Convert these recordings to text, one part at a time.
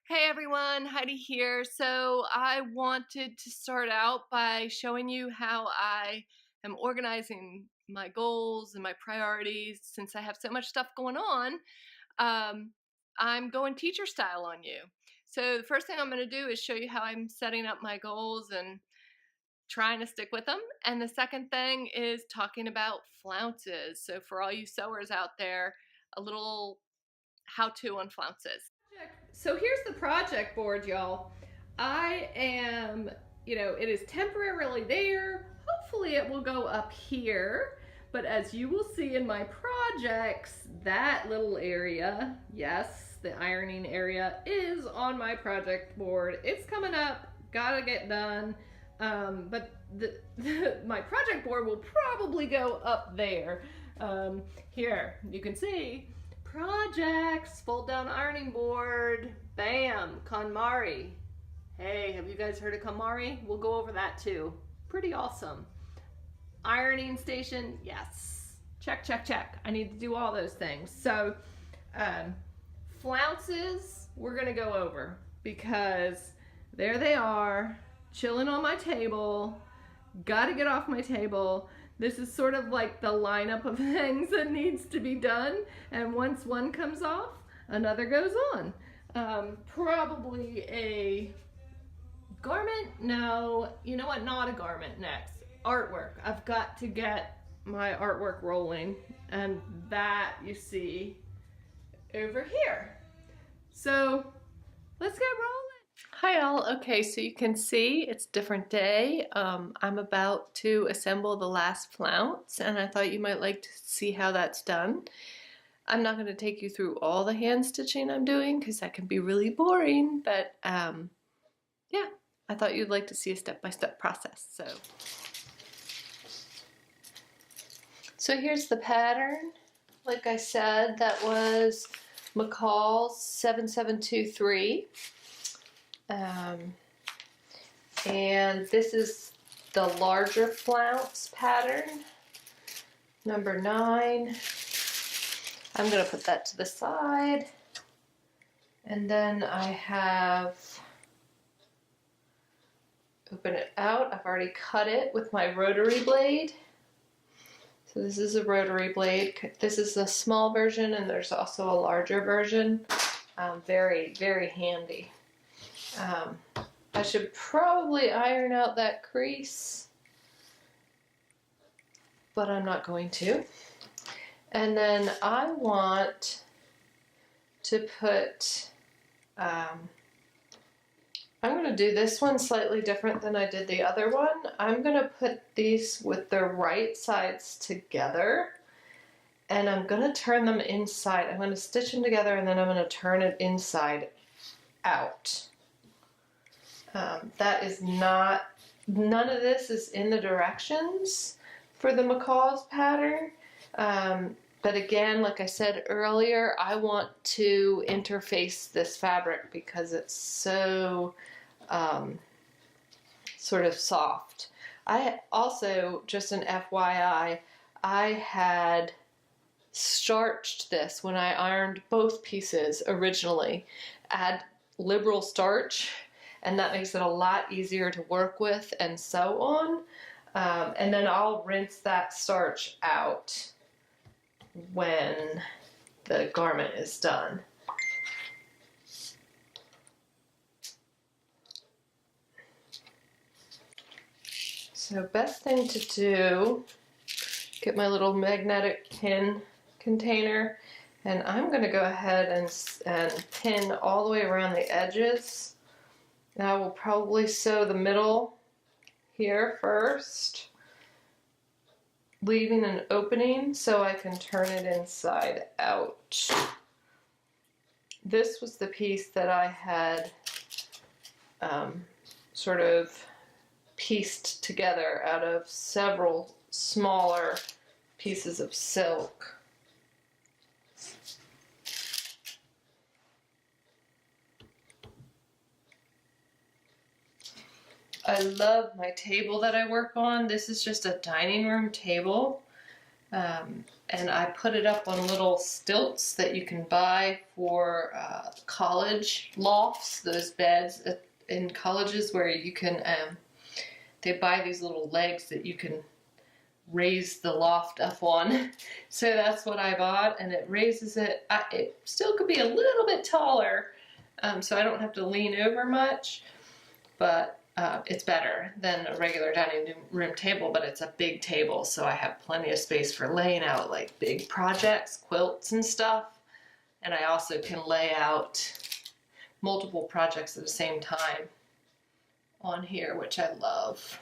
Hey everyone, Heidi here. So I wanted to start out by showing you how I am organizing my goals and my priorities since I have so much stuff going on. Um, I'm going teacher style on you. So the first thing I'm going to do is show you how I'm setting up my goals and trying to stick with them. And the second thing is talking about flounces. So for all you sewers out there, a little how-to on flounces. So here's the project board, y'all. I am, it is temporarily there. Hopefully it will go up here. But as you will see in my projects, that little area, yes, the ironing area is on my project board. It's coming up, gotta get done. But my project board will probably go up there. Here, you can see projects, fold down ironing board, bam, KonMari. Hey, have you guys heard of KonMari? We'll go over that too. Pretty awesome. Ironing station, yes. Check, check, check. I need to do all those things. So, flounces, we're gonna go over because there they are, chilling on my table. Gotta get off my table. This is sort of like the lineup of things that needs to be done. And once one comes off, another goes on. Probably a garment? No, you know what? Not a garment next. Artwork. I've got to get my artwork rolling. And that you see over here. So let's get rolling. Hi all. Okay, so you can see it's a different day. I'm about to assemble the last flounce and I thought you might like to see how that's done. I'm not going to take you through all the hand stitching I'm doing because that can be really boring, but yeah, I thought you'd like to see a step-by-step process. So here's the pattern. Like I said, that was McCalls 7723. And this is the larger flounce pattern, number 9. I'm going to put that to the side. And then I have, open it out. I've already cut it with my rotary blade. So this is a rotary blade. This is a small version and there's also a larger version. Very, very handy. I should probably iron out that crease, but I'm not going to. And then I want to put, I'm going to do this one slightly different than I did the other one. I'm going to put these with their right sides together, and I'm going to turn them inside. I'm going to stitch them together and then I'm going to turn it inside out. That is not, none of this is in the directions for the McCalls pattern. But again, like I said earlier, I want to interface this fabric because it's so sort of soft. I also, just an FYI, I had starched this when I ironed both pieces originally. Add liberal starch, and that makes it a lot easier to work with and sew on. And then I'll rinse that starch out when the garment is done. So best thing to do, get my little magnetic pin container, and I'm going to go ahead and pin all the way around the edges. And I will probably sew the middle here first, leaving an opening so I can turn it inside out. This was the piece that I had sort of pieced together out of several smaller pieces of silk. I love my table that I work on. This is just a dining room table, And I put it up on little stilts that you can buy for college lofts, those beds in colleges where you can, they buy these little legs that you can raise the loft up on. So that's what I bought, and it raises it. It still could be a little bit taller, so I don't have to lean over much, but it's better than a regular dining room table, but it's a big table, so I have plenty of space for laying out like big projects, quilts and stuff. And I also can lay out multiple projects at the same time on here, which I love.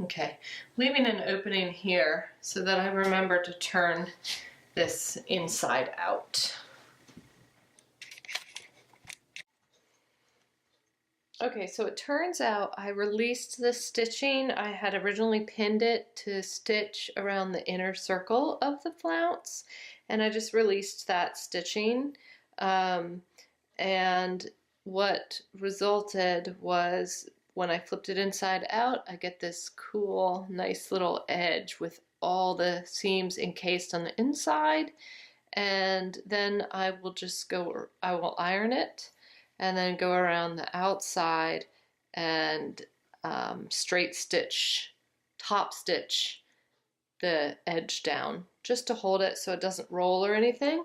Okay, leaving an opening here so that I remember to turn this inside out. Okay, so it turns out I released the stitching. I had originally pinned it to stitch around the inner circle of the flounce, and I just released that stitching. And what resulted was when I flipped it inside out, I get this cool, nice little edge with all the seams encased on the inside. And then I will iron it, and then go around the outside and straight stitch, top stitch the edge down just to hold it so it doesn't roll or anything.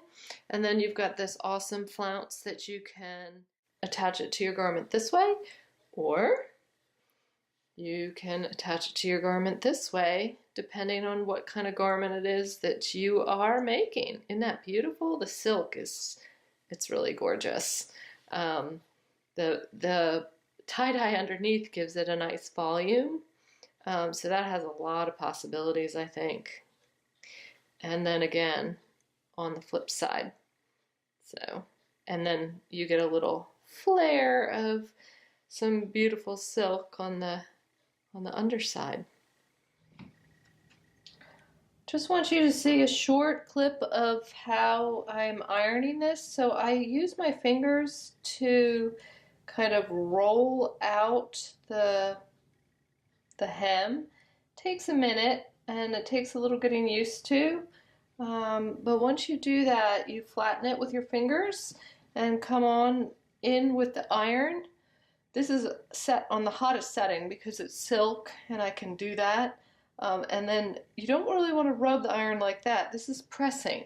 And then you've got this awesome flounce that you can attach it to your garment this way, or you can attach it to your garment this way, depending on what kind of garment it is that you are making. Isn't that beautiful? The silk it's really gorgeous. The tie-dye underneath gives it a nice volume, so that has a lot of possibilities, I think. And then again on the flip side, and then you get a little flare of some beautiful silk on the underside. Just want you to see a short clip of how I'm ironing this. So I use my fingers to kind of roll out the hem. Takes a minute, and it takes a little getting used to. But once you do that, you flatten it with your fingers and come on in with the iron. This is set on the hottest setting because it's silk and I can do that. And then you don't really want to rub the iron like that. This is pressing.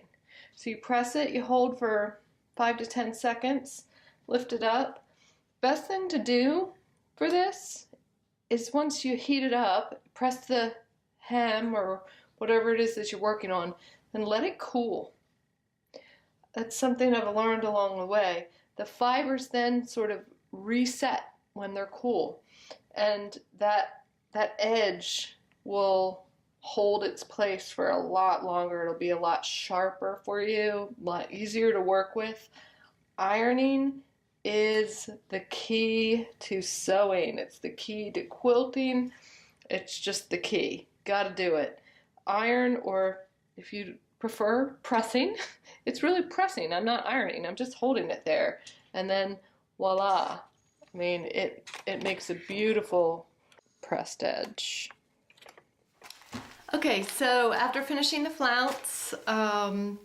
So you press it, you hold for 5 to 10 seconds, lift it up. Best thing to do for this is once you heat it up, press the hem or whatever it is that you're working on, then let it cool. That's something I've learned along the way. The fibers then sort of reset when they're cool, and that edge will hold its place for a lot longer. It'll be a lot sharper for you, a lot easier to work with. Ironing is the key to sewing. It's the key to quilting. It's just the key. Gotta do it. Iron, or if you prefer, pressing. It's really pressing. I'm not ironing. I'm just holding it there. And then voila. I mean, it makes a beautiful pressed edge. Okay, so after finishing the flounce, I'm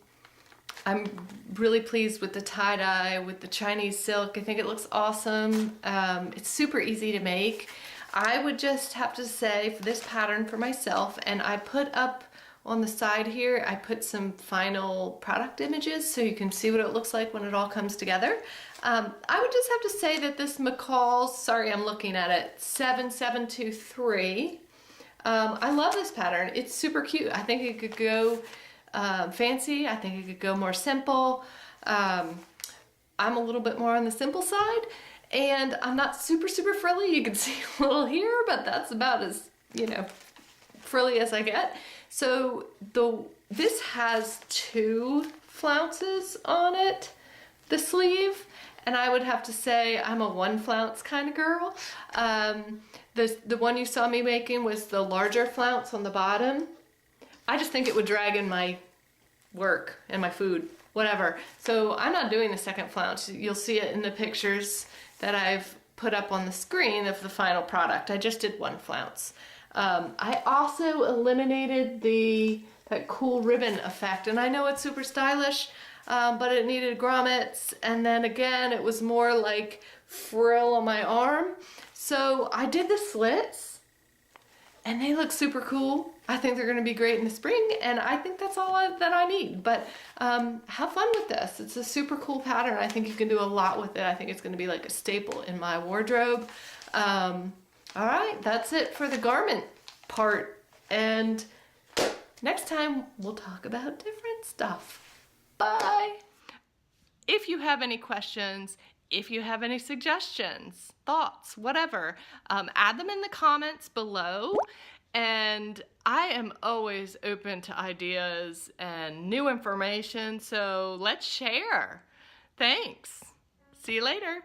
really pleased with the tie-dye, with the Chinese silk. I think it looks awesome. It's super easy to make. I would just have to say for this pattern for myself, and I put up on the side here, I put some final product images so you can see what it looks like when it all comes together. I would just have to say that this McCalls, sorry I'm looking at it, 7723, I love this pattern. It's super cute. I think it could go fancy. I think it could go more simple. I'm a little bit more on the simple side, and I'm not super frilly. You can see a little here, but that's about as, frilly as I get. So this has 2 flounces on it, the sleeve, and I would have to say I'm a 1 flounce kind of girl. The one you saw me making was the larger flounce on the bottom. I just think it would drag in my work and my food, whatever. So I'm not doing the second flounce. You'll see it in the pictures that I've put up on the screen of the final product. I just did one flounce. I also eliminated that cool ribbon effect, and I know it's super stylish, but it needed grommets, and then again it was more like frill on my arm. So I did the slits, and they look super cool. I think they're gonna be great in the spring, and I think that's all that I need. But have fun with this. It's a super cool pattern. I think you can do a lot with it. I think it's gonna be like a staple in my wardrobe. All right, that's it for the garment part. And next time we'll talk about different stuff. Bye. If you have any questions, if you have any suggestions, thoughts, whatever, add them in the comments below. And I am always open to ideas and new information, so let's share. Thanks. See you later.